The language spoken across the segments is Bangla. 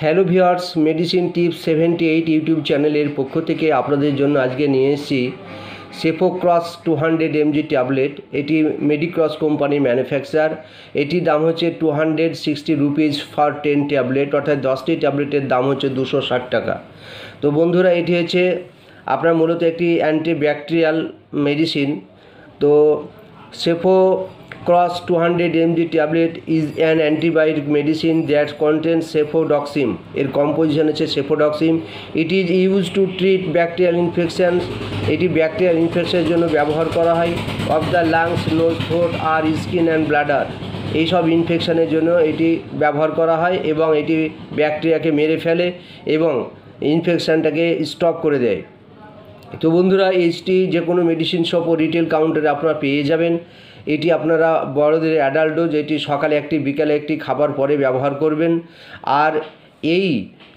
Hello viewers, medicine tips 78 YouTube চ্যানেলের পক্ষ থেকে আপনাদের জন্য আজকে নিয়ে এসেছি সেফোক্রস 200 mg ট্যাবলেট। এটি মেডিক্রস কোম্পানি ম্যানুফ্যাকচার। এটির দাম হচ্ছে 260 রুপিস ফর 10 ট্যাবলেট, অর্থাৎ 10টি ট্যাবলেটের দাম হচ্ছে 260 টাকা। তো বন্ধুরা, এটি হচ্ছে আপনার মূলত একটি অ্যান্টিব্যাকটেরিয়াল মেডিসিন। তো Cefocross 200 mg tablet is an antibiotic medicine that contains cefpodoxime. এর কম্পোজিশন হচ্ছে cefpodoxime. It is use to treat bacterial infections. এটি ব্যাকটেরিয়াল ইনফেকশনের জন্য ব্যবহার করা হয়। Of the lungs, nose, throat আর স্কিন অ্যান্ড ব্লাডার, এইসব ইনফেকশনের জন্য এটি ব্যবহার করা হয় এবং এটি ব্যাকটেরিয়াকে মেরে ফেলে এবং ইনফেকশানটাকে স্টপ করে দেয়। তো বন্ধুরা, এইচটি যে কোনো মেডিসিন শপ ও রিটেল কাউন্টারে আপনারা পেয়ে যাবেন। এটি আপনারা বড়দের অ্যাডাল্ট ডোজ, এটি সকালে একটি বিকালে একটি খাবার পরে ব্যবহার করবেন। আর এই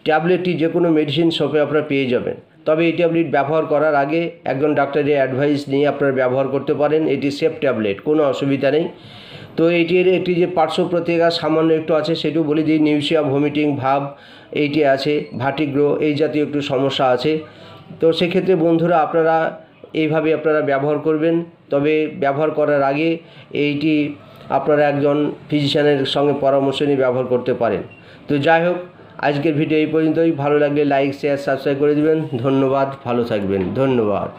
ট্যাবলেটটি যে কোনো মেডিসিন শপে আপনারা পেয়ে যাবেন। তবে এই ট্যাবলেট ব্যবহার করার আগে একজন ডাক্তারের অ্যাডভাইস নিয়ে আপনারা ব্যবহার করতে পারেন। এটি সেফ ট্যাবলেট, কোনো অসুবিধা নেই। তো এটির একটি যে পার্শ্ব প্রতিক্রিয়া সামান্য একটু আছে সেটিও বলে দিই। নিউসিয়া, ভমিটিং ভাব এইটি আছে, ভার্টিগো এই জাতীয় একটু সমস্যা আছে। তো সেক্ষেত্রে বন্ধুরা আপনারা এইভাবে আপনারা ব্যবহার করবেন। তবে ব্যবহার করার আগে এইটি আপনারা একজন ফিজিশিয়ানের সঙ্গে পরামর্শ নিয়ে ব্যবহার করতে পারেন। তো যাই হোক, আজকের ভিডিও এই পর্যন্তই। ভালো লাগলে লাইক, শেয়ার, সাবস্ক্রাইব করে দেবেন। ধন্যবাদ, ভালো থাকবেন। ধন্যবাদ।